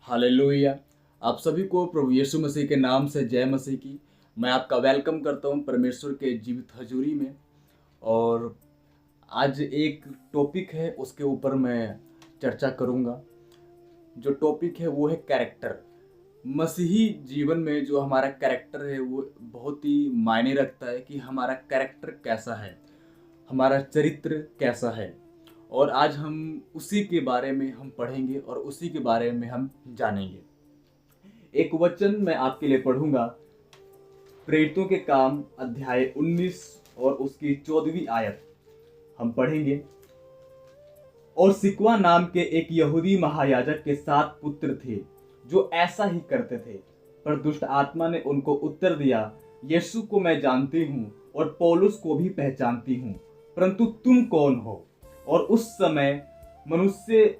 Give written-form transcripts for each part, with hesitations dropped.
Hallelujah. आप सभी को प्रभु यीशु मसीह के नाम से जय मसीह की। मैं आपका वेलकम करता हूं परमेश्वर के जीवित हजूरी में। और आज एक टॉपिक है, उसके ऊपर मैं चर्चा करूंगा। जो टॉपिक है वो है कैरेक्टर। मसीही जीवन में जो हमारा कैरेक्टर है वो बहुत ही मायने रखता है कि हमारा कैरेक्टर कैसा है, हमारा चरित्र कैसा है। और आज हम उसी के बारे में हम पढ़ेंगे और उसी के बारे में हम जानेंगे। एक वचन मैं आपके लिए पढ़ूंगा, प्रेरितों के काम अध्याय 19 और उसकी 14वीं आयत हम पढ़ेंगे। और सिक्वा नाम के एक यहूदी महायाजक के 7 पुत्र थे जो ऐसा ही करते थे, पर दुष्ट आत्मा ने उनको उत्तर दिया, यीशु को मैं जानती हूँ और पौलुस को भी पहचानती हूँ, परंतु तुम कौन हो? और उस समय मनुष्य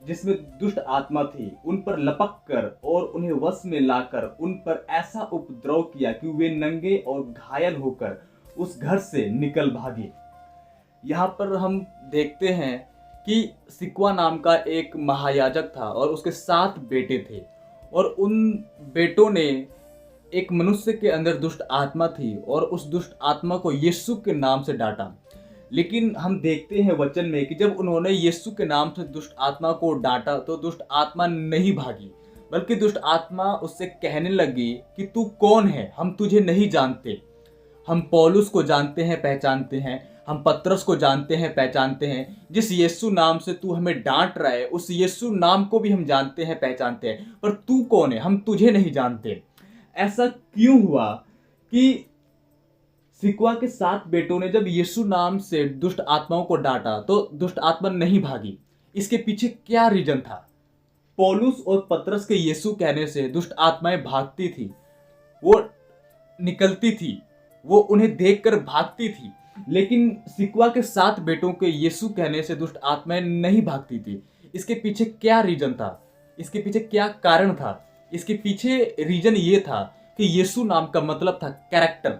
जिसमें दुष्ट आत्मा थी उन पर लपक कर और उन्हें वश में लाकर उन पर ऐसा उपद्रव किया कि वे नंगे और घायल होकर उस घर से निकल भागे। यहाँ पर हम देखते हैं कि सिक्वा नाम का एक महायाजक था और उसके 7 बेटे थे। और उन बेटों ने, एक मनुष्य के अंदर दुष्ट आत्मा थी और उस दुष्ट आत्मा को यीशु के नाम से डांटा। लेकिन हम देखते हैं वचन में कि जब उन्होंने यीशु के नाम से दुष्ट आत्मा को डांटा तो दुष्ट आत्मा नहीं भागी, बल्कि दुष्ट आत्मा उससे कहने लगी कि तू कौन है, हम तुझे नहीं जानते। हम पौलुस को जानते हैं, पहचानते हैं, हम पतरस को जानते हैं, पहचानते हैं। जिस यीशु नाम से तू हमें डांट रहा है उस यीशु नाम को भी हम जानते हैं, पहचानते हैं, पर तू कौन है, हम तुझे नहीं जानते। ऐसा क्यों हुआ कि सिक्वा के 7 बेटों ने जब यीशु नाम से दुष्ट आत्माओं को डांटा तो दुष्ट आत्मा नहीं भागी? इसके पीछे क्या रीजन था? पौलुस और पतरस के यीशु कहने से दुष्ट आत्माएं भागती थी, वो निकलती थी, वो उन्हें देखकर भागती थी। लेकिन सिक्वा के 7 बेटों के यीशु कहने से दुष्ट आत्माएं नहीं भागती थी। इसके पीछे क्या रीजन था? इसके पीछे क्या कारण था? इसके पीछे रीजन ये था कि यीशु नाम का मतलब था कैरेक्टर।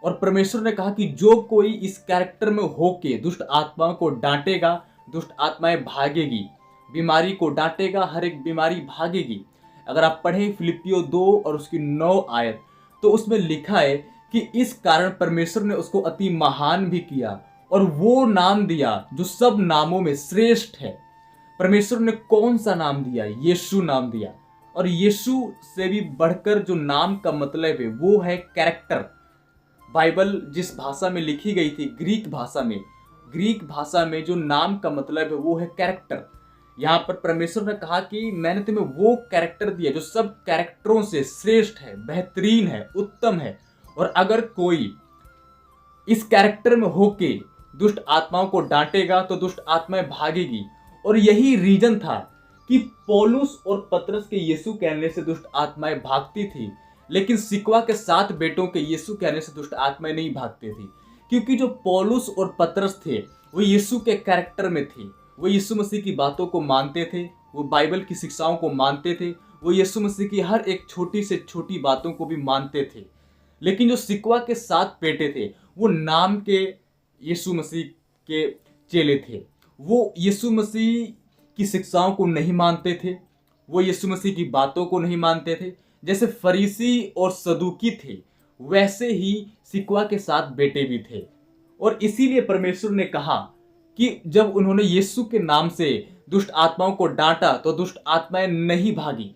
और परमेश्वर ने कहा कि जो कोई इस कैरेक्टर में होके दुष्ट आत्माओं को डांटेगा, दुष्ट आत्माएं भागेगी। बीमारी को डांटेगा, हर एक बीमारी भागेगी। अगर आप पढ़ें फिलिपियो 2 और उसकी 9 आयत तो उसमें लिखा है कि इस कारण परमेश्वर ने उसको अति महान भी किया और वो नाम दिया जो सब नामों में श्रेष्ठ है। परमेश्वर ने कौन सा नाम दिया? यीशु नाम दिया। और यीशु से भी बढ़कर जो नाम का मतलब है वो है कैरेक्टर। बाइबल जिस भाषा में लिखी गई थी, ग्रीक भाषा में जो नाम का मतलब है वो है कैरेक्टर। यहाँ पर परमेश्वर ने कहा कि मैंने तुम्हें वो कैरेक्टर दिया जो सब कैरेक्टरों से श्रेष्ठ है, बेहतरीन है, उत्तम है। और अगर कोई इस कैरेक्टर में होके दुष्ट आत्माओं को डांटेगा तो दुष्ट आत्माएं भागेगी। और यही रीजन था कि पौलुस और पतरस के यीशु कहने से दुष्ट आत्माएं भागती थी, लेकिन सिक्वा के 7 बेटों के यीशु कहने से दुष्ट आत्माएं नहीं भागती थी। क्योंकि जो पौलुस और पतरस थे वो यीशु के कैरेक्टर में थे, वो यीशु मसीह की बातों को मानते थे, वो बाइबल की शिक्षाओं को मानते थे, वो यीशु मसीह की हर एक छोटी से छोटी बातों को भी मानते थे। लेकिन जो सिक्वा के 7 बेटे थे वो नाम के यीशु मसीह के चेले थे। वो यीशु मसीह की शिक्षाओं को नहीं मानते थे, वो यीशु मसीह की बातों को नहीं मानते थे। जैसे फरीसी और सदूकी थे वैसे ही सिक्वा के 7 बेटे भी थे। और इसीलिए परमेश्वर ने कहा कि जब उन्होंने यीशु के नाम से दुष्ट आत्माओं को डांटा तो दुष्ट आत्माएं नहीं भागी,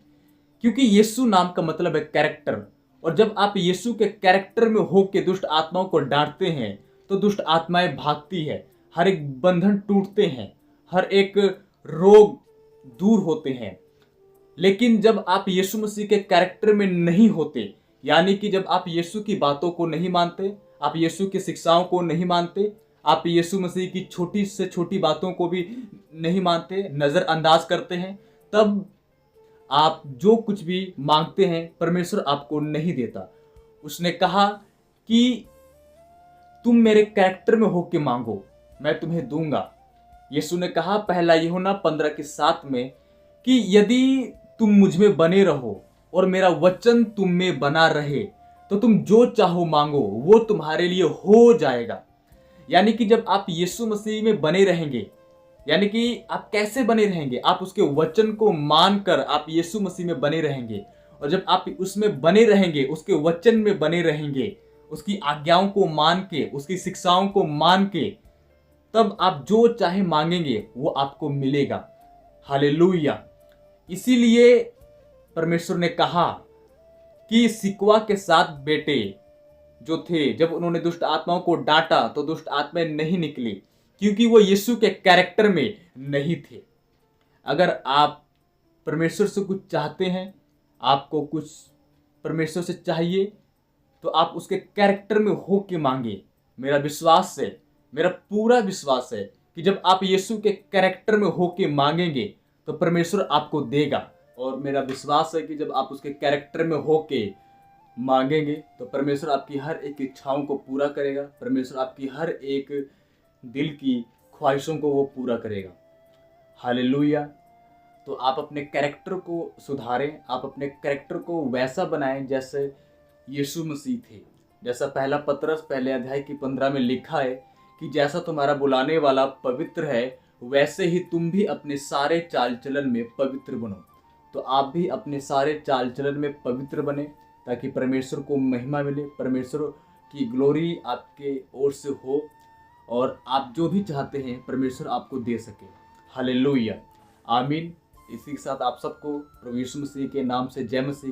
क्योंकि यीशु नाम का मतलब है कैरेक्टर। और जब आप यीशु के कैरेक्टर में होकर दुष्ट आत्माओं को डांटते हैं तो दुष्ट आत्माएं भागती है, हर एक बंधन टूटते हैं, हर एक रोग दूर होते हैं। लेकिन जब आप यीशु मसीह के कैरेक्टर में नहीं होते, यानी कि जब आप यीशु की बातों को नहीं मानते, आप यीशु की शिक्षाओं को नहीं मानते, आप यीशु मसीह की छोटी से छोटी बातों को भी नहीं मानते, नज़रअंदाज करते हैं, तब आप जो कुछ भी मांगते हैं परमेश्वर आपको नहीं देता। उसने कहा कि तुम मेरे कैरेक्टर में होके मांगो, मैं तुम्हें दूंगा। यीशु ने कहा पहला यूहन्ना 15:7 में कि यदि तुम मुझ में बने रहो और मेरा वचन तुम में बना रहे तो तुम जो चाहो मांगो वो तुम्हारे लिए हो जाएगा। यानी कि जब आप यीशु मसीह में बने रहेंगे यानी कि आप कैसे बने रहेंगे? आप उसके वचन को मानकर आप यीशु मसीह में बने रहेंगे। और जब आप उसमें बने रहेंगे, उसके वचन में बने रहेंगे, उसकी आज्ञाओं को मान के, उसकी शिक्षाओं को मान के, तब आप जो चाहे मांगेंगे वो आपको मिलेगा। हालेलुया। इसीलिए परमेश्वर ने कहा कि सिकवा के 7 बेटे जो थे, जब उन्होंने दुष्ट आत्माओं को डांटा तो दुष्ट आत्माएं नहीं निकली, क्योंकि वो यीशु के कैरेक्टर में नहीं थे। अगर आप परमेश्वर से कुछ चाहते हैं, आपको कुछ परमेश्वर से चाहिए, तो आप उसके कैरेक्टर में हो के मांगे। मेरा विश्वास है, मेरा पूरा विश्वास है कि जब आप यीशु के कैरेक्टर में हो के मांगेंगे तो परमेश्वर आपको देगा। और मेरा विश्वास है कि जब आप उसके कैरेक्टर में हो के मांगेंगे तो परमेश्वर आपकी हर एक इच्छाओं को पूरा करेगा। परमेश्वर आपकी हर एक दिल की ख्वाहिशों को वो पूरा करेगा। हालेलुया। तो आप अपने कैरेक्टर को सुधारें, आप अपने कैरेक्टर को वैसा बनाएं जैसे यीशु मसीह थे। जैसा पहला पतरस पहले अध्याय की 15 में लिखा है कि जैसा तुम्हारा बुलाने वाला पवित्र है, वैसे ही तुम भी अपने सारे चाल चलन में पवित्र बनो। तो आप भी अपने सारे चाल चलन में पवित्र बने, ताकि परमेश्वर को महिमा मिले, परमेश्वर की ग्लोरी आपके ओर से हो, और आप जो भी चाहते हैं परमेश्वर आपको दे सके। हालेलुया। आमीन। इसी के साथ आप सबको प्रभु यीशु मसीह के नाम से जय मसीह।